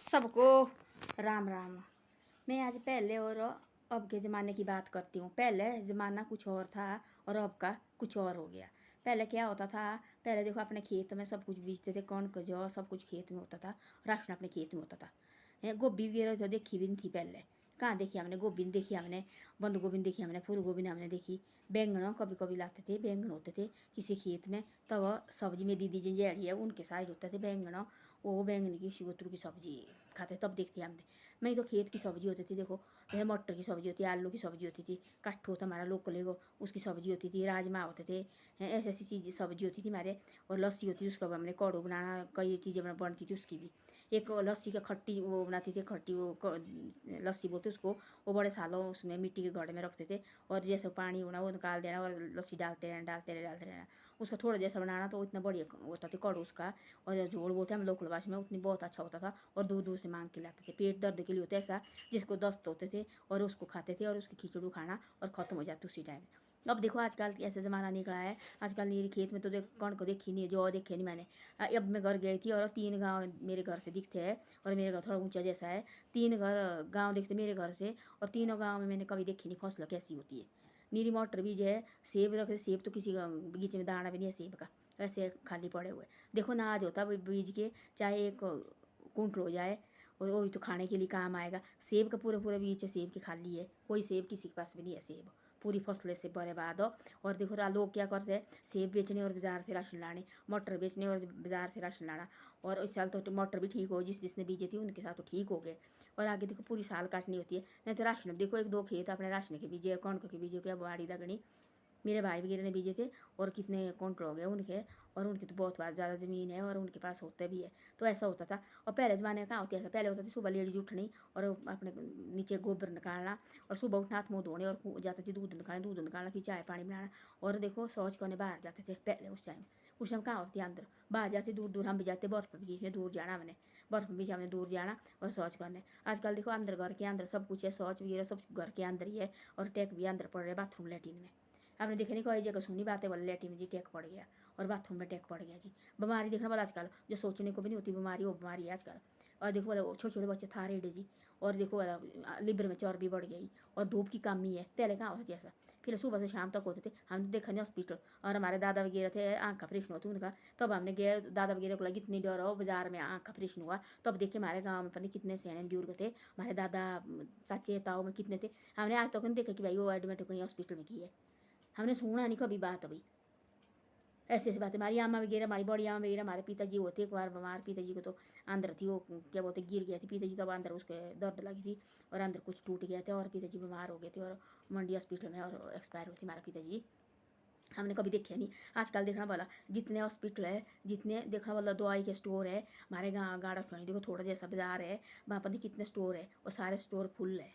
सबको राम राम। मैं आज पहले और अब के ज़माने की बात करती हूँ। पहले ज़माना कुछ और था और अब का कुछ और हो गया। पहले क्या होता था, पहले देखो अपने खेत में सब कुछ बीजते थे, कौन जौ सब कुछ खेत में होता था, राशन अपने खेत में होता था। गोभी वगैरह तो देखी भी नहीं थी पहले। कहाँ देखी हमने गोभी नहीं देखी, हमने बंद गोभी देखी, हमने फूल गोभी हमने देखी। बैंगन कभी कभी लाते थे, बैंगन होते थे किसी खेत में, तब सब्जी में दीदी जंजैड़ी है उनके साइड होते थे बैंगन। वो बैंगन की शिगोत्र की सब्जी खाते तब देखते हमने। मैं तो खेत की सब्जी होती थी देखो, जैसे मटर की सब्जी होती है, आलू की सब्जी होती थी, कट्ठू होता हमारा लोकल एगो उसकी सब्जी होती थी, राजमा होते थे, ऐसी ऐसी चीज़ सब्जी होती थी हमारे। और लस्सी होती थी, उसका हमने कौड़ो बनाना, कई चीज़ें बनती थी उसकी भी। एक लस्सी का खट्टी वो बनाती थी, खट्टी वो लस्सी बोलते उसको। वो बड़े सालों उसमें मिट्टी के घड़े में रखते थे, और जैसे पानी होना वो निकाल देना और लस्सी डालते रहना डालते रहना डालते रहना। उसका थोड़ा जैसा बनाना तो इतना बढ़िया होता था कौड़ो उसका। और झोल बोलते हम लोकल भाषा में, उतनी बहुत अच्छा होता था। और दूर दूर से मांग के लाते थे, पेट दर्द के लिए होता ऐसा जिसको दस्त होते थे, और उसको खाते थे और उसकी खिचड़ी खाना और ख़त्म हो जाती उसी टाइम। अब देखो आजकल ऐसा ज़माना निकला है, आजकल मेरे खेत में तो देख कौन को देखी नहीं, जो देखे नहीं मैंने। अब मैं घर गई थी और 3 गांव मेरे घर से दिखते हैं, और मेरे घर थोड़ा ऊंचा जैसा है। 3 गांव दिखते मेरे घर से, और तीनों गांव में मैंने कभी देखी नहीं फसल कैसी होती है। नीरी मटर बीज है, सेब रखे, सेब तो किसी बगीचे में दाना भी नहीं है सेब का, ऐसे खाली पड़े हुए। देखो ना आज होता बीज के, चाहे एक कुंटल हो जाए, और वो भी तो खाने के लिए काम आएगा। सेब का पूरा पूरा बीज सेब की खाली है, कोई सेब किसी के पास भी नहीं है सेब। पूरी फसलें से बर्बाद हो। और देखो लोग क्या करते हैं, सेब बेचने और बाजार से राशन लाने, मटर बेचने और बाजार से राशन लाना। और इस साल तो मटर भी ठीक हो, जिसने बीजे थी उनके साथ तो ठीक हो गए। और आगे देखो पूरी साल काटनी होती है, नहीं तो राशन देखो 1-2 खेत अपने राशन के बीजे, कौन के बीजे क्या बाड़ी लगनी। मेरे भाई वगैरह ने बीजे थे, और कितने कुंटल हो गए उनके। और उनकी तो बहुत ज़्यादा ज़मीन है और उनके पास होते भी है। तो ऐसा होता था। और पहले ज़माने में कहाँ होती ऐसा, पहले होता था सुबह लेडीज उठनी और अपने नीचे गोबर निकालना, और सुबह उठना हाथ मुँह धोने और जाते थे दूध निकालना, फिर चाय पानी बनाना। और देखो शौच करने बाहर जाते थे पहले उस टाइम कहाँ होती अंदर, बाहर जाते दूर दूर, हम भी जाते बर्फ़ बीच में दूर जाना, हमने बर्फ़ बीच हमने दूर जाना और शौच करने। आजकल देखो अंदर घर के अंदर सब कुछ है, शौच वगैरह सब घर के अंदर ही है, और टैक भी अंदर पड़ रहे बाथरूम लैट्रिन में। आपने देखा नहीं कोई जगह सुनी बातें वाले लैट्रिन में जी टैक पड़ गया और बाथरूम में टैक पड़ गया जी। बीमारी देखना वाला आजकल जो सोचने को भी नहीं होती बीमारी, वो बीमारी है आजकल। और देखो वाला छोटे छोटे बच्चे थायराइड जी, और देखो वाला लिवर में चर्बी बढ़ गई, और धूप की कमी है। पहले कहाँ होती ऐसा, फिर सुबह से शाम तक होते थे, हमने देखा नहीं हॉस्पिटल। और हमारे दादा वगैरह थे, आँख का ऑपरेशन होती उनका, तब हमने गए, दादा वगैरह को लगी इतनी डर हो, बाजार में आँख का ऑपरेशन हुआ। तब देखे हमारे गाँव में पता कितने सियाने बुजुर्ग थे, हमारे दादा चाचे ताऊ में कितने थे। हमने आज तक नहीं देखा कि भाई वो एडमिट कहीं हॉस्पिटल में की है, हमने सुना नहीं कभी बात अभी। ऐसी ऐसी बातें हमारी अम्मा वगैरह, हमारी बड़ी अम्मा वगैरह, हमारे पिताजी होते एक बार बीमार, पिताजी को तो अंदर थी वो क्या बोलते गिर गया थी पिताजी, तब अंदर उसके दर्द लगी थी और अंदर कुछ टूट गया था और पिताजी बीमार हो गए थे और मंडी हॉस्पिटल में और एक्सपायर हुए थे हमारे पिताजी। हमने कभी देखे नहीं। आजकल देखना वाला जितने हॉस्पिटल है, जितने देखना वाला दवाई के स्टोर है, हमारे गाँव गाड़ा खड़ी देखो थोड़ा जैसा बाजार है, वहाँ पर कितने स्टोर है, और सारे स्टोर फुल है।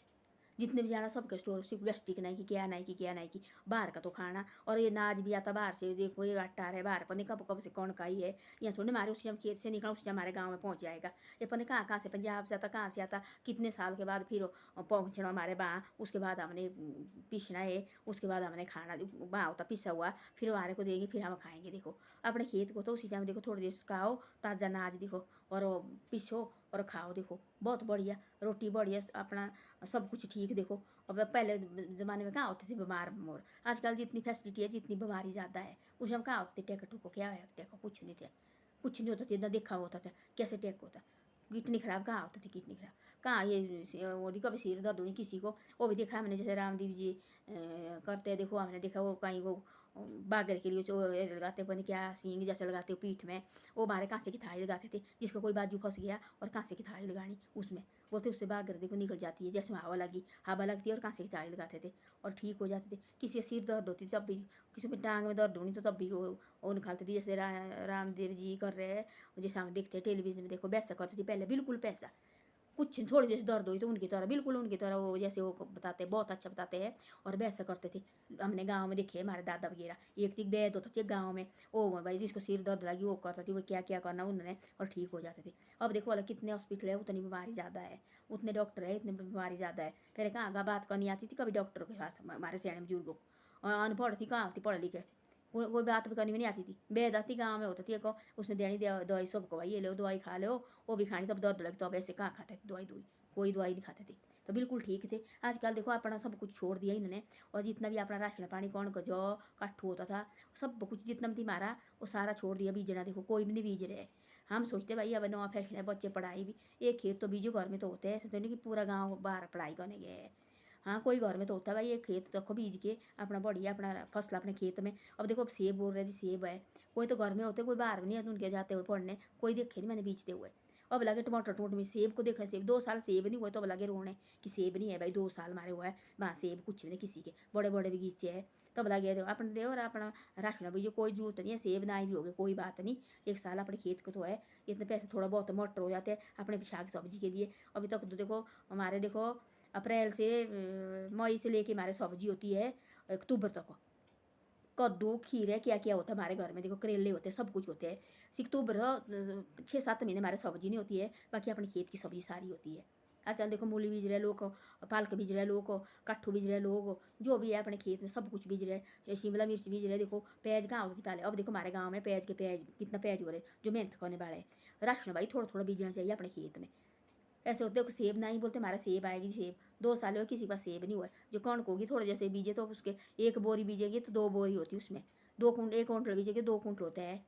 जितने भी जाना सबके स्टोर, सिर्फ गैस्ट्रिक नहीं कि क्या नहीं कि क्या नहीं कि बाहर का तो खाना। और ये नाज भी आता बाहर से, देखो ये आटा है बाहर, पता नहीं कब से कौन का ही है। यहाँ थोड़ी हमारे उस टाइम खेत से निकला उस टाइम हमारे गाँव में पहुँच जाएगा। ये पता नहीं कहाँ कहाँ से, पंजाब से आता, कहाँ से आता, कितने साल के बाद फिर पहुँचना हमारे वहाँ। उसके बाद हमने पीसना है, उसके बाद हमने खाना वहाँ होता पिसा हुआ, फिर हमारे को देंगे, फिर हम खाएंगे। देखो अपने खेत को तो उसी टाइम देखो थोड़ी देर खाओ, ताज़ा नाज देखो और पीसो और खाओ, देखो बहुत बढ़िया रोटी बढ़िया अपना सब कुछ ठीक। देखो अब पहले ज़माने में कहाँ होते थे बीमार मोर, आजकल जितनी फैसिलिटी है जितनी बीमारी ज़्यादा है। उस टाइम कहाँ होते थे टेका टूको, क्या है टेका, कुछ नहीं थे, कुछ नहीं होता था, इतना देखा होता था कैसे टेक होता। किडनी खराब कहाँ होती थी, किडनी खराब कहाँ, ये वो कभी सिर दर्द होनी किसी को, वो भी देखा हमने जैसे रामदेव जी करते हैं। देखो हमने देखा वो कहीं वो बागर के लिए जो लगाते बने क्या सींग जैसे लगाते हो पीठ में, वो हमारे कांसे की थाली लगाते थे, जिसका कोई बाजू फंस गया और कांसे की थाली लगानी उसमें, बोलते उससे बागर देखो निकल जाती है, जैसे हवा लगती है और कांसे की थाली लगाते थे और ठीक हो जाते थे। किसी का सिर दर्द होती तब भी, किसी में टांग में दर्द होनी तो तब भी वो निकालते थे, जैसे रामदेव जी कर रहे हैं, जैसे हम देखते हैं टेलीविजन में। देखो वैसा करते थे पहले, बिल्कुल पैसा कुछ नहीं, थोड़ी जैसे दर्द हुई तो उनकी तरह, बिल्कुल उनकी तरह वो जैसे वो बताते हैं, बहुत अच्छा बताते हैं और वैसा करते थे। हमने गांव में देखे हमारे दादा वगैरह, एक थी वैद होता थे गांव में, ओ भाई जिसको सिर दर्द लगी वो करता थी, वो क्या क्या करना उन्होंने और ठीक हो जाते थे। अब देखो वाला कितने हॉस्पिटल है उतनी बीमारी ज़्यादा है, उतने डॉक्टर है इतनी बीमारी ज़्यादा है। पहले कहाँ बात करनी आती थी कभी डॉक्टर के साथ हमारे सियाने बुजुर्गों को, अनपढ़ थी कहाँ थी पढ़े लिखे, कोई बात भी करनी भी नहीं आती थी। बेद आती गाँव में होती थी एक, उसने देनी दवाई सबको, भाई ये लो दवाई खा लो, वो भी खानी, तब दर्द लगे, तो अब ऐसे कहाँ खाते थे दवाई दुई, कोई दवाई नहीं खाते थे, तो बिल्कुल ठीक थे। आजकल देखो अपना सब कुछ छोड़ दिया इन्होंने, और जितना भी अपना राशन पानी कौन का जौ काठू होता था, सब कुछ जितना भी मारा वो सारा छोड़ दिया। बीजना देखो कोई भी नहीं बीज रहे। हम सोचते भाई अब नवा फैशन है, बच्चे पढ़ाई भी, एक खेत तो बीजो घर में तो होते हैं, ऐसे तो नहीं कि पूरा गाँव बाहर पढ़ाई करने गए है। हाँ कोई घर में तो होता है भाई, एक खेत रखो बीज के अपना बढ़िया अपना फसल अपने खेत में। अब देखो अब सेब बोल रहे थे, सेब है, कोई तो घर में होते, कोई बाहर नहीं है उनके जाते हुए पढ़ने, कोई देखे नहीं मैंने बीजते हुए। अब लगे टमाटर टूट में सेब को देख रहे, सेब 2 साल सेब नहीं हुए तो अब लगे रोने कि सेब नहीं है भाई, 2 साल मारे हुआ है वहाँ सेब कुछ भी नहीं किसी के, बड़े बड़े बगीचे है। तब लगे अपने दे और अपना रखना भाई, कोई जरूरत नहीं है, सेब ना भी हो गए कोई बात नहीं, एक साल अपने खेत को तो है, इतने पैसे थोड़ा बहुत मटर हो जाते हैं अपने शाक सब्जी के लिए। अभी तक तो देखो हमारे देखो अप्रैल से मई से लेके हमारे सब्जी होती है अक्टूबर तक, कद्दू खीरे क्या क्या होता है हमारे घर में, देखो करेले होते हैं, सब कुछ होते हैं। अक्टूबर 6-7 महीने हमारे सब्जी नहीं होती है, बाकी अपने खेत की सब्जी सारी होती है। आजकल देखो मूली बीज रहे लोग, पालक बीज रहे लोग, कट्ठू बीज रहे लोग, जो भी है अपने खेत में सब कुछ बीज रहे, शिमला मिर्च बीज रहे। देखो प्याज कहाँ होती पहले, अब देखो हमारे गाँव में प्याज के प्याज कितना प्याज हो रहे, जो मेहनत करने वाले राशन भाई थोड़ा थोड़ा बीजना चाहिए अपने खेत में। ऐसे होते हैं सेब नहीं बोलते हमारा सेब आएगी, सेब 2 साल हुए किसी का सेब नहीं हुआ। जो कौन होगी थोड़े जैसे बीजे तो उसके एक बोरी बीजेगी तो 2 बोरी होती है उसमें, 1 कुंटल बीजेगी 2 कुंटल होता है,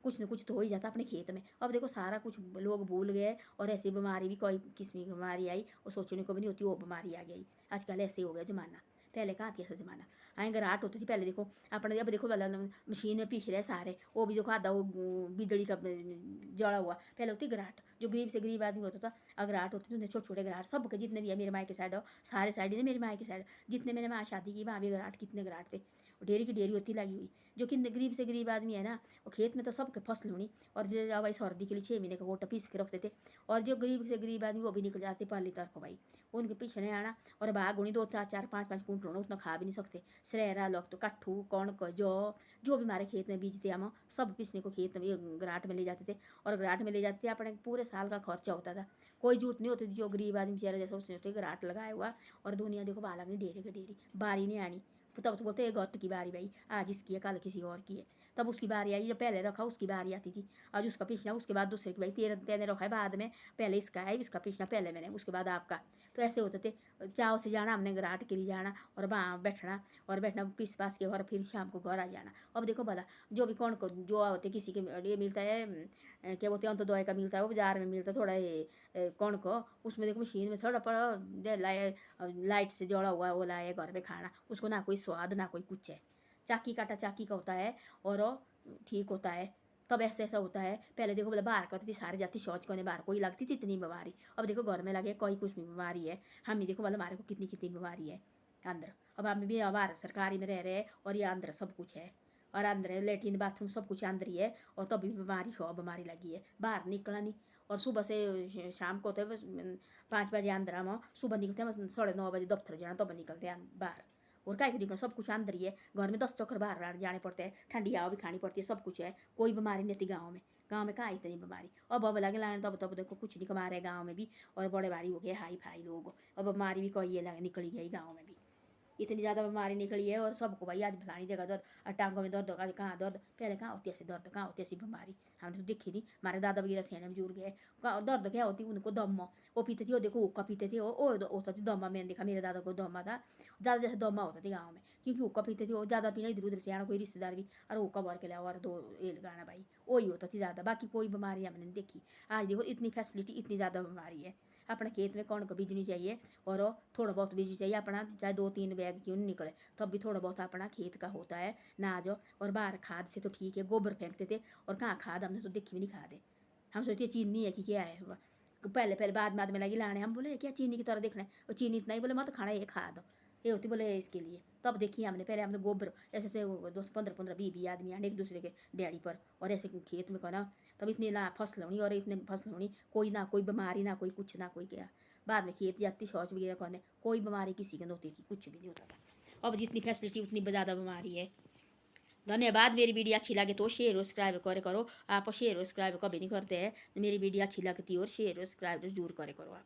कुछ न कुछ तो हो ही जाता अपने खेत में। अब देखो सारा कुछ लोग भूल गए, और ऐसी बीमारी भी कोई किस्म की बीमारी आई और सोचने को भी नहीं होती, वो बीमारी आ गई। आजकल ऐसे हो गया ज़माना, पहले कहाँ थी ऐसा ज़माना। आए गराट होती थी पहले, देखो अपने अब देखो वाला मशीन में पीस रहे सारे, वो भी देखो आधा वो बिजली का जड़ा हुआ, पहले होती गराट, जो गरीब से गरीब आदमी होता था अगराट होते थे, छोटे छोटे गराट सबके जितने भी है मेरे माए के साइड हो, सारे साइड है मेरे माए के साइड, जितने मैंने माँ शादी की वहाँ भी गराट, कितने गराट थे, डेरी की डेरी होती लगी हुई। जो कि गरीब से गरीब आदमी है ना, वो खेत में तो सबके फसल होनी, और जो भाई सर्दी के लिए 6 महीने का गोटा पीस के रखते थे, और जो गरीब से गरीब आदमी वो भी निकल जाते पहली तरफ भाई, उनके पीछे नहीं आना, और भाग होनी 2-4-5-5 कुंटल होना, उतना खा भी नहीं सकते। सरेरा लोग तो कट्ठू कौन जो भी हमारे खेत में बीजते हम सब पीसने को खेत में गराट में ले जाते थे, और गराट में ले जाते थे अपने पूरे साल का खर्चा होता था, कोई जरूरत नहीं होती। जो गरीब आदमी बेचारे जैसे उसने होते गराट लगाया हुआ, और दुनिया देखो बालक नहीं डेरे के डेरी, बारी नहीं आनी, तब तो बोलते गट की बारी भाई, आज इसकी है कल किसी और की है, तब उसकी बारी आई, जब पहले रखा उसकी बारी आती थी, आज उसका पीछना, उसके बाद दूसरे की भाई, तेरे रखा है बाद में, पहले इसका है, इसका पीछना पहले मैंने, उसके बाद आपका। तो ऐसे होते थे, चाव से जाना हमने गराट के लिए जाना, और वहाँ बैठना, और बैठना पीस पास के, और फिर शाम को घर आ जाना। अब देखो भला जो भी कौन को जो होते किसी के ये मिलता है क्या बोलते हैं, तो दवाई का मिलता है, वो बाजार में मिलता है थोड़ा कौन को, उसमें देखो मशीन में थोड़ा पर लाइट से जोड़ा हुआ वो लाए घर में खाना, उसको ना कोई स्वाद ना कोई कुछ है, चाकी काटा चाकी का होता है, और ठीक होता है। तब ऐसा ऐसा होता है, पहले देखो मतलब बाहर करती थी सारे जाती शौच करने, बाहर कोई लगती थी इतनी बीमारी, अब देखो घर में लगे कोई कुछ बीमारी है, हम ही देखो मतलब हमारे को कितनी कितनी बीमारी है अंदर। अब हम भी बाहर सरकारी में रह रहे हैं, और ये अंदर सब कुछ है, और अंदर लेटरिन बाथरूम सब कुछ अंदर ही है, और तभी बीमारी सौ बीमारी लगी है, बाहर निकला नहीं। और सुबह से शाम को होते है 5 बजे अंदर हम सुबह निकलते हैं 9:30 बजे दफ्तर जाना, तब निकलते हैं बाहर, और काय को निकलना, सब कुछ अंदर ही है। घर में 10 चक्कर बाहर जाने पड़ते हैं, ठंडी हवा भी खानी पड़ती है, सब कुछ है, कोई बीमारी नहीं थी गाँव में। गाँव में कहाँ इतनी बीमारी, अब लगे लाने, तब देखो कुछ नहीं कमा रहे गाँव में भी, और बड़े भारी हो गए हाई फाई लोग, अब बीमारी भी कोई ये निकली गई गाँव में भी, इतनी ज़्यादा बीमारी निकली है, और सबको भाई आज फलानी जगह दर्द, टांगों में दर्द, आज कहाँ दर्द, पहले कहाँ होती ऐसी दर्द, कहाँ होती ऐसी बीमारी, हमने तो देखी नहीं। हमारे दादा वगैरह सेने बुजुर्ग है, दर्द क्या होती उनको, दम्मा, वो पीते थे, वो देखो हुक्का पीते थे, वो होता थी दम्मा, मैंने देखा मेरे दादा को दम्मा था, ज़्यादा जैसे दम्मा होता थी गाँव में, क्योंकि हुक्का पीते थे वो ज़्यादा पीना, इधर उधर से आना कोई रिश्तेदार भी, अरे हुक्का भर के लाओ और 2 ये लगाना भाई, वही होता थी ज़्यादा, बाकी कोई बीमारी हमने नहीं देखी। आज देखो इतनी फैसिलिटी, इतनी ज़्यादा बीमारी है। अपने खेत में कौन को बीजनी चाहिए, और थोड़ा बहुत बीजनी चाहिए अपना, चाहे 2-3 बैग क्यों नहीं निकले, तब भी थोड़ा बहुत अपना खेत का होता है नाज। और बाहर खाद से तो ठीक है, गोबर फेंकते थे, और कहाँ खाद हमने तो देखी भी नहीं खाद है, हम सोचते चीनी है कि क्या है, पहले पहले बाद में लगी लाने, हम बोले क्या चीनी की तरह देखना है, और चीनी इतना ही बोले मत खाना ये खाद, ये होती बोले इसके लिए। तब देखिए हमने पहले हमने गोबर ऐसे से 10-15-20 आदमी आने एक दूसरे के दिहाड़ी पर, और ऐसे खेत में करना, तब इतनी ला फसल होनी, और इतने फसल होनी, कोई ना कोई बीमारी ना कोई कुछ ना कोई क्या। बाद में खेत जाती शौच वगैरह करने, कोई बीमारी किसी के नहीं होती थी, कुछ भी नहीं होता था। अब जितनी फैसिलिटी उतनी ज़्यादा बीमारी है। धन्यवाद। मेरी वीडियो अच्छी लगे तो शेयर और सब्सक्राइब करे करो, आप शेयर और सब्सक्राइब कभी नहीं करते हैं, मेरी वीडियो अच्छी लगती है और शेयर और सब्सक्राइब जरूर करे करो आप।